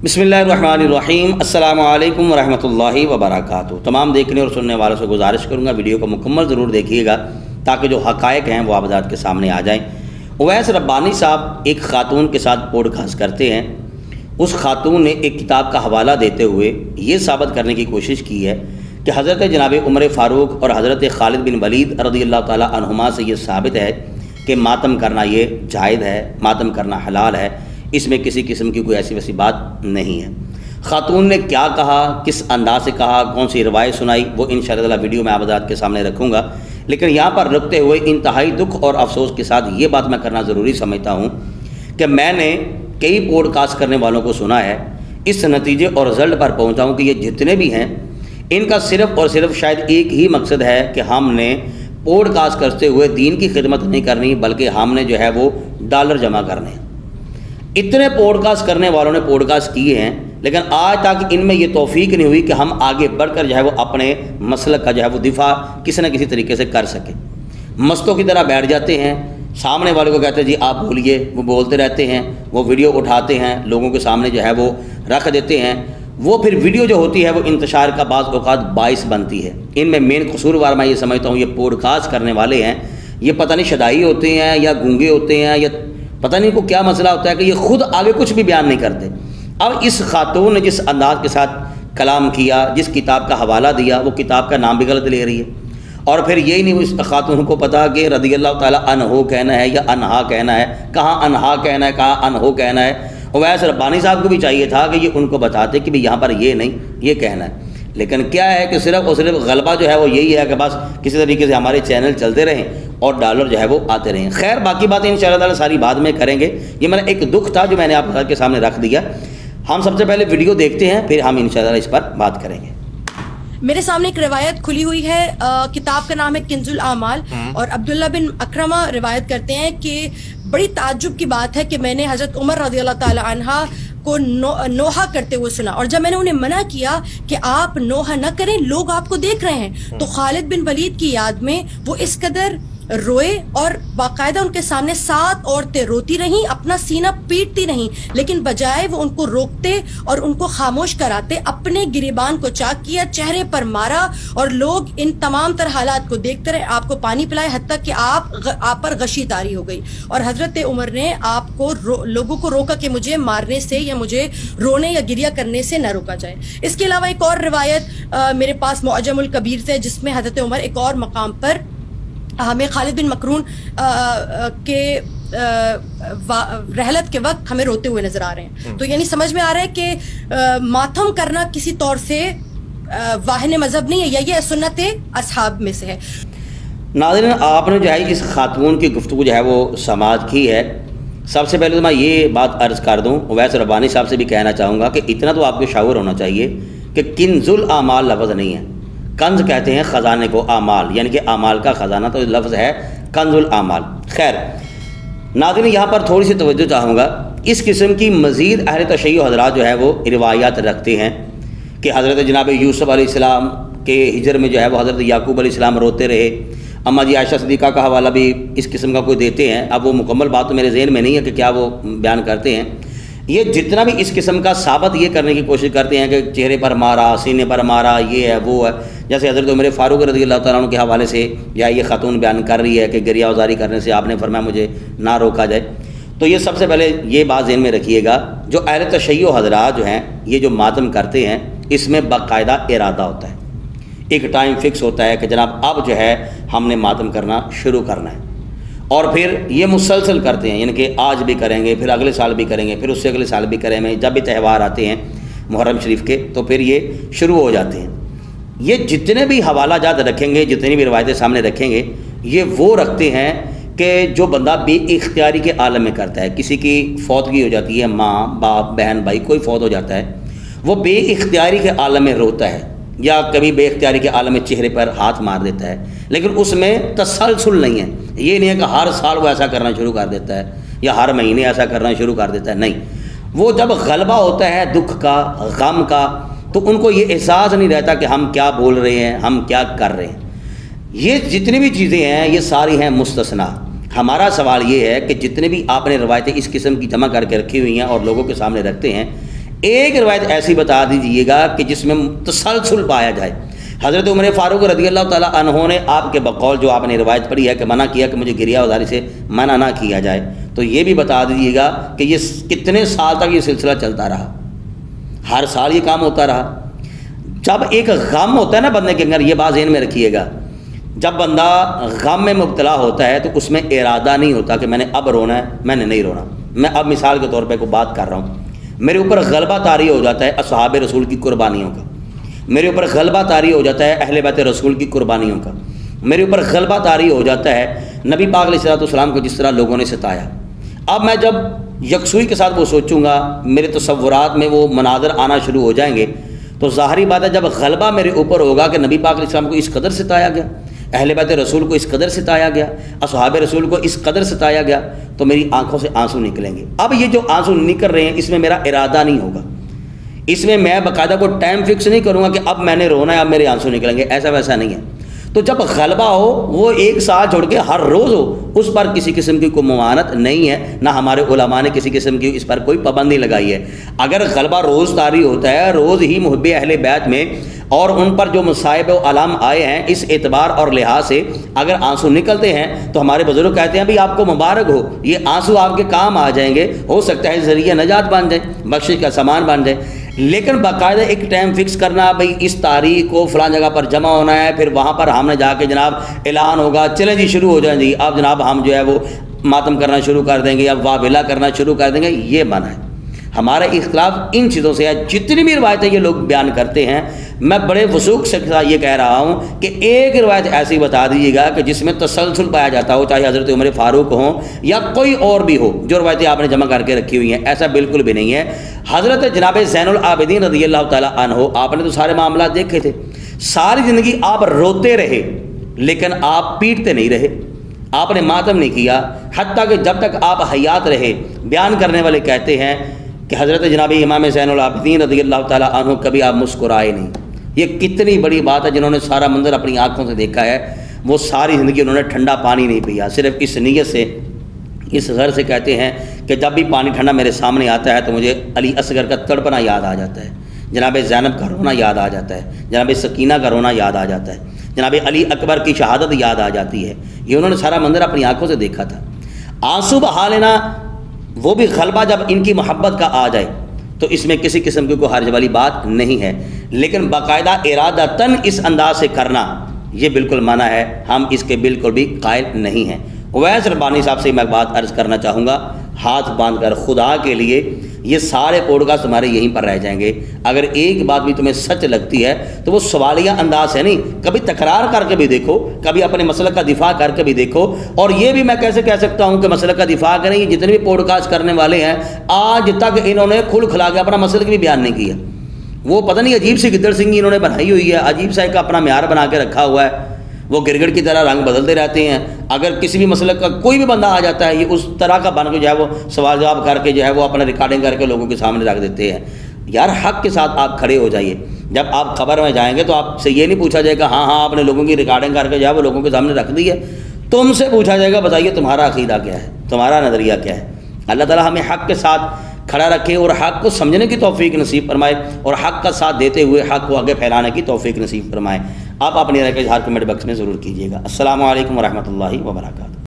बिस्मिल्लाहिर्रहमानिर्रहीम। अस्सलामु अलैकुम वरहमतुल्लाहि वबरकातुहू। तमाम देखने और सुनने वालों से गुजारिश करूँगा वीडियो को मुकम्मल ज़रूर देखिएगा ताकि जो हक़ाइक़ हैं वो आप के सामने आ जाएँ। उवैस रब्बानी साहब एक ख़ातून के साथ पॉडकास्ट करते हैं। उस ख़ातून ने एक किताब का हवाला देते हुए ये साबित करने की कोशिश की है कि हज़रत जनाब उमर फ़ारूक और हज़रत खालिद बिन वलीद रज़ियल्लाहु ताला अन्हुमा से ये साबित है कि मातम करना ये जायज़ है, मातम करना हलाल है, इसमें किसी किस्म की कोई ऐसी वैसी बात नहीं है। ख़ातून ने क्या कहा, किस अंदाज से कहा, कौन सी रिवायत सुनाई, वो इंशाअल्लाह वीडियो में आप के सामने रखूँगा। लेकिन यहाँ पर रुकते हुए इंतहाई दुख और अफसोस के साथ ये बात मैं करना ज़रूरी समझता हूँ कि मैंने कई पॉडकास्ट करने वालों को सुना है, इस नतीजे और रिज़ल्ट पर पहुँचा हूँ कि ये जितने भी हैं इनका सिर्फ़ और सिर्फ शायद एक ही मकसद है कि हमने पॉडकास्ट करते हुए दीन की खिदमत नहीं करनी, बल्कि हमने जो है वो डॉलर जमा करने हैं। इतने पॉडकास्ट करने वालों ने पॉडकास्ट किए हैं, लेकिन आज तक इनमें ये तौफीक नहीं हुई कि हम आगे बढ़कर जो है वो अपने मसलक का जो है वो दिफा किसी न किसी तरीके से कर सकें। मस्तों की तरह बैठ जाते हैं, सामने वाले को कहते हैं जी आप बोलिए, वो बोलते रहते हैं, वो वीडियो उठाते हैं, लोगों के सामने जो है वो रख देते हैं। वो फिर वीडियो जो होती है वो इंतशार का बाज़ औक़ात बाइस बनती है। इनमें मेन कसूरवार मैं ये समझता हूँ ये पॉडकास्ट करने वाले हैं, ये पता नहीं शदाई होते हैं या गूंगे होते हैं या पता नहीं को क्या मसला होता है कि ये खुद आगे कुछ भी बयान नहीं करते। अब इस खातून ने जिस अंदाज के साथ कलाम किया, जिस किताब का हवाला दिया, वो किताब का नाम भी गलत ले रही है। और फिर यही नहीं उस खातून को पता कि रज़ियल्लाहु ताला अन्हो कहना है या अनहा कहना है, कहाँ अनहा कहना है, कहाँ अनहो कहना है। उवैस रब्बानी साहब को भी चाहिए था कि ये उनको बताते कि भाई यहाँ पर ये नहीं ये कहना है। लेकिन क्या है कि सिर्फ़ और सिर्फ गलबा जो है वो यही है कि बस किसी तरीके से हमारे चैनल चलते रहें और डॉलर जो है वो आते रहें। खैर बाकी बातें इंशाअल्लाह सारी बाद में करेंगे। ये मेरा एक दुख था जो मैंने आपके सामने रख दिया। हम सबसे पहले वीडियो देखते हैं, फिर हम इंशाअल्लाह इस पर बात करेंगे। मेरे सामने एक रिवायत खुली हुई है, किताब का नाम है किंजुल आमाल, और अब्दुल्ला बिन अकरमा रिवायत करते हैं कि बड़ी ताज्जुब की बात है कि मैंने हज़रत उमर रज़ियल्लाहु ताला अन्हा को नोहा करते हुए सुना, और जब मैंने उन्हें मना किया कि आप नोहा न करें, लोग आपको देख रहे हैं, तो खालिद बिन वलीद की याद में वो इस कदर रोए और बाकायदा उनके सामने 7 औरतें रोती रहीं, अपना सीना पीटती रहीं, लेकिन बजाय वो उनको रोकते और उनको खामोश कराते अपने गिरेबान को चाक किया, चेहरे पर मारा, और लोग इन तमाम तरह हालात को देखते रहे, आपको पानी पिलाए, हत्ता कि आप पर गशी तारी हो गई। और हजरत उमर ने आपको लोगों को रोका कि मुझे मारने से या मुझे रोने या गिरिया करने से न रोका जाए। इसके अलावा एक और रिवायत मेरे पास मुअज्जमुल कबीर से, जिसमें हजरत उमर एक और मकाम पर हमें खालिद बिन मकरून के रहलत के वक्त हमें रोते हुए नजर आ रहे हैं। तो यानी समझ में आ रहा है कि मातम करना किसी तौर से वाहिन मजहब नहीं है, या ये सुन्नत असहाब में से है। नाज़रीन, आपने जो है इस खातून की गुफ्तगू जो है वो समाज की है। सबसे पहले तो मैं ये बात अर्ज़ कर दूँ, उवैस रब्बानी साहब से भी कहना चाहूँगा कि इतना तो आपको शाऊर होना चाहिए कि किंजुल आमाल लफ्ज़ नहीं है। कंज कहते हैं ख़जाने को, आमाल यानी कि आमाल का ख़जाना, तो लफ्ज़ है कंजुल आमाल। खैर नाज़रीन, यहाँ पर थोड़ी सी तवज्जो चाहूँगा। इस किस्म की मज़ीद अहले तशय्युअ हज़रात जो है वो रिवायात रखते हैं कि हज़रत जनाब यूसुफ़ अलैहिस्सलाम के हिजर में जो है वो हज़रत याकूब अलैहिस्सलाम रोते रहे। अम्मा जी आयशा सिद्दीक़ा का हवाला भी इस किस्म का कोई देते हैं। अब वो मुकम्मल बात तो मेरे ज़हन में नहीं है कि क्या वो बयान करते हैं। ये जितना भी इस किस्म का साबित ये करने की कोशिश करते हैं कि चेहरे पर मारा, सीने पर मारा, ये है वो है, जैसे हज़रत उमर फ़ारूक रज़ियल्लाहु ताला अन्हु के हवाले से या ये खातून बयान कर रही है कि गिरिया उजारी करने से आपने फरमाया मुझे ना रोका जाए। तो ये सबसे पहले ये बात ज़हन में रखिएगा, जो अहले तशय्युअ हज़रात जो हैं ये जो मातम करते हैं इसमें बाकायदा इरादा होता है, एक टाइम फिक्स होता है कि जनाब अब जो है हमने मातम करना शुरू करना है, और फिर ये मुसलसल करते हैं, यानी कि आज भी करेंगे, फिर अगले साल भी करेंगे, फिर उससे अगले साल भी करेंगे। जब भी त्यौहार आते हैं मुहर्रम शरीफ के तो फिर ये शुरू हो जाते हैं। ये जितने भी हवाला जात रखेंगे, जितनी भी रवायतें सामने रखेंगे, ये वो रखते हैं कि जो बंदा बेइख्तियारी के आलम में करता है। किसी की फौतगी हो जाती है, माँ बाप बहन भाई कोई फौत हो जाता है, वो बेइख्तियारी के आलम में रोता है, या कभी बेइख्तियारी के आलम में चेहरे पर हाथ मार देता है, लेकिन उसमें तसलसल नहीं है। ये नहीं है कि हर साल वो ऐसा करना शुरू कर देता है या हर महीने ऐसा करना शुरू कर देता है, नहीं। वो जब गलबा होता है दुख का, गम का, तो उनको ये एहसास नहीं रहता कि हम क्या बोल रहे हैं, हम क्या कर रहे हैं। ये जितनी भी चीज़ें हैं ये सारी हैं मुस्तस्ना। हमारा सवाल ये है कि जितने भी आपने रवायतें इस किस्म की जमा करके रखी हुई हैं और लोगों के सामने रखते हैं, ایک روایت ایسی بتا دیجئے گا کہ جس میں تسلسل پایا جائے۔ حضرت عمر فاروق رضی اللہ تعالیٰ عنہ نے آپ کے بقول جو آپ نے روایت پڑھی ہے کہ منع کیا کہ مجھے گریہ ازاری سے منع نہ کیا جائے، تو یہ بھی بتا دیجئے گا کہ یہ کتنے سال تک یہ سلسلہ چلتا رہا، ہر سال یہ کام ہوتا رہا۔ جب ایک غم ہوتا ہے نا بندے کے اندر، یہ بات ذہن میں رکھیے گا، جب بندہ غم میں مبتلا ہوتا ہے تو اس میں ارادہ نہیں ہوتا کہ میں نے اب رونا ہے، میں نے نہیں رونا۔ میں اب مثال کے طور پہ کوئی بات کر رہا ہوں، میرے اوپر غلبہ طاری ہو جاتا ہے اصحاب رسول کی قربانیوں کا، میرے اوپر غلبہ طاری ہو جاتا ہے اہل بیت رسول کی قربانیوں کا، میرے اوپر غلبہ طاری ہو جاتا ہے نبی پاک علیہ الصلوۃ والسلام کو جس طرح لوگوں نے ستایا۔ اب میں جب یکسوئی کے ساتھ وہ سوچوں گا، میرے تصورات میں وہ مناظر آنا شروع ہو جائیں گے، تو ظاہری بات ہے جب غلبہ میرے اوپر ہوگا کہ نبی پاک علیہ السلام کو اس قدر ستایا گیا، اہل بیت رسول کو اس قدر ستایا گیا، اصحاب رسول کو اس قدر ستایا گیا، تو میری آنکھوں سے آنسو نکلیں گے۔ اب یہ جو آنسو نکل رہے ہیں اس میں میرا ارادہ نہیں ہوگا، اس میں میں باقاعدہ کو ٹائم فکس نہیں کروں گا کہ اب میں نے رونا ہے اب میرے آنسو نکلیں گے، ایسا ویسا نہیں ہے۔ تو جب غلبہ ہو وہ ایک سال چھوڑ کے ہر روز ہو، اس پر کسی قسم کی کوئی ممانعت نہیں ہے، نہ ہمارے علماء نے کسی قسم کی اس پر کوئی پابندی لگائی ہے۔ اگر غلبہ روز طاری ہوتا ہے، روز ہی محب اہل بیت میں اور ان پر جو مصائب و علام آئے ہیں اس اعتبار اور لحاظ سے اگر آنسو نکلتے ہیں تو ہمارے بزرگ کہتے ہیں بھئی آپ کو مبارک ہو، یہ آنسو آپ کے کام آ جائیں گے، ہو سکتا ہے ذریعہ نجات بن جائے، بخشش کا سامان بن جائے۔ لیکن باقاعدہ ایک ٹائم فکس کرنا، بھئی اس تاریخ کو فلاں جگہ پر جمع ہونا ہے، پھر وہاں پر ہم نے جا کے جناب اعلان ہوگا، چلیں جی شروع ہو جائیں جی، اب جناب ہم جو ہے وہ ماتم کرنا شروع کر دیں گے یا واویلا کرنا شروع کر دیں گے، یہ منع ہے۔ ہمارا اختلاف ان چیزوں سے ہے۔ جتنی بھی روایتیں یہ لوگ بیان کرتے ہیں، میں بڑے وثوق سے یہ کہہ رہا ہوں کہ ایک روایت ایسی بتا دیجیے گا کہ جس میں تسلسل پایا جاتا ہو، چاہے حضرت عمر فاروق ہوں یا کوئی اور بھی ہو، جو روایتیں آپ نے جمع کر کے رکھی ہوئی ہیں، ایسا بالکل بھی نہیں ہے۔ حضرت جناب زین العابدین رضی اللہ تعالیٰ عنہ، آپ نے تو سارے معاملات دیکھے تھے، ساری زندگی آپ روتے رہے لیکن آپ پیٹتے نہیں رہے، آپ نے ماتم نہیں کیا، حتیٰ کہ جب تک آپ حیات رہے۔ بیان کرنے والے کہتے ہیں کہ حضرت جناب امام زین العابدین رضی اللہ تعالیٰ عنہ کبھی آپ مسکرائے نہیں۔ یہ کتنی بڑی بات ہے، جنہوں نے سارا منظر اپنی آنکھوں سے دیکھا ہے، وہ ساری زندگی انہوں نے ٹھنڈا پانی نہیں پیا، صرف اس نیت سے، اس غرض سے کہتے ہیں کہ جب بھی پانی ٹھنڈا میرے سامنے آتا ہے تو مجھے علی اصغر کا تڑپنا یاد آ جاتا ہے، جناب زینب کا رونا یاد آ جاتا ہے، جناب سکینہ کا رونا یاد آ جاتا ہے، جناب علی اکبر کی شہادت یاد آ جاتی ہے۔ یہ انہوں نے سارا منظر اپنی آنکھوں سے دیکھا تھا۔ آنسو بہا لینا، وہ بھی غلبہ جب ان کی محبت کا آ جائے تو اس میں کسی قسم کی کوئی حرج والی بات نہیں ہے، لیکن باقاعدہ ارادتاً اس انداز سے کرنا یہ بالکل منع ہے، ہم اس کے بالکل بھی قائل نہیں ہیں۔ اویس ربانی صاحب سے میں بات عرض کرنا چاہوں گا، ہاتھ باندھ کر خدا کے لیے، یہ سارے پوڈ کاسٹ تمہارے یہیں پر رہ جائیں گے، اگر ایک بات بھی تمہیں سچ لگتی ہے تو وہ سوالیہ انداز ہے نہیں، کبھی تکرار کر کے بھی دیکھو، کبھی اپنے مسلک کا دفاع کر کے بھی دیکھو۔ اور یہ بھی میں کیسے کہہ سکتا ہوں کہ مسلک کا دفاع کریں، یہ جتنے بھی پوڈ کاسٹ کرنے والے ہیں آج تک انہوں نے کھل کھلا کے اپنا مسلک بھی بیان نہیں کیا۔ وہ پتہ نہیں عجیب سی گدڑ سنگھی انہوں نے بنائی ہوئی ہے، عجیب سا ایک اپنا معیار بنا کے رکھا ہوا ہے، وہ گرگڑ کی طرح رنگ بدلتے رہتے ہیں۔ اگر کسی بھی مسلک کا کوئی بھی بندہ آ جاتا ہے، یہ اس طرح کا بن کے جو ہے وہ سوال جواب کر کے جو ہے وہ اپنا ریکارڈنگ کر کے لوگوں کے سامنے رکھ دیتے ہیں۔ یار حق کے ساتھ آپ کھڑے ہو جائیے، جب آپ خبر میں جائیں گے تو آپ سے یہ نہیں پوچھا جائے گا ہاں آپ نے لوگوں کی ریکارڈنگ کر کے جو ہے وہ لوگوں کے سامنے رکھ دی ہے، تم سے پوچھا جائے گا بتائیے تمہارا عقیدہ کیا ہے، تمہارا نظریہ کیا ہے۔ اللہ تعالیٰ ہمیں حق کے ساتھ کھڑا رکھے اور حق کو سمجھنے کی توفیق نصیب فرمائے، اور حق کا ساتھ دیتے ہوئے حق کو آگے پھیلانے کی توفیق نصیب فرمائے۔ آپ اپنی رائے کا اظہار کمنٹ باکس میں ضرور کیجیے گا۔ السلام علیکم ورحمۃ اللہ وبرکاتہ۔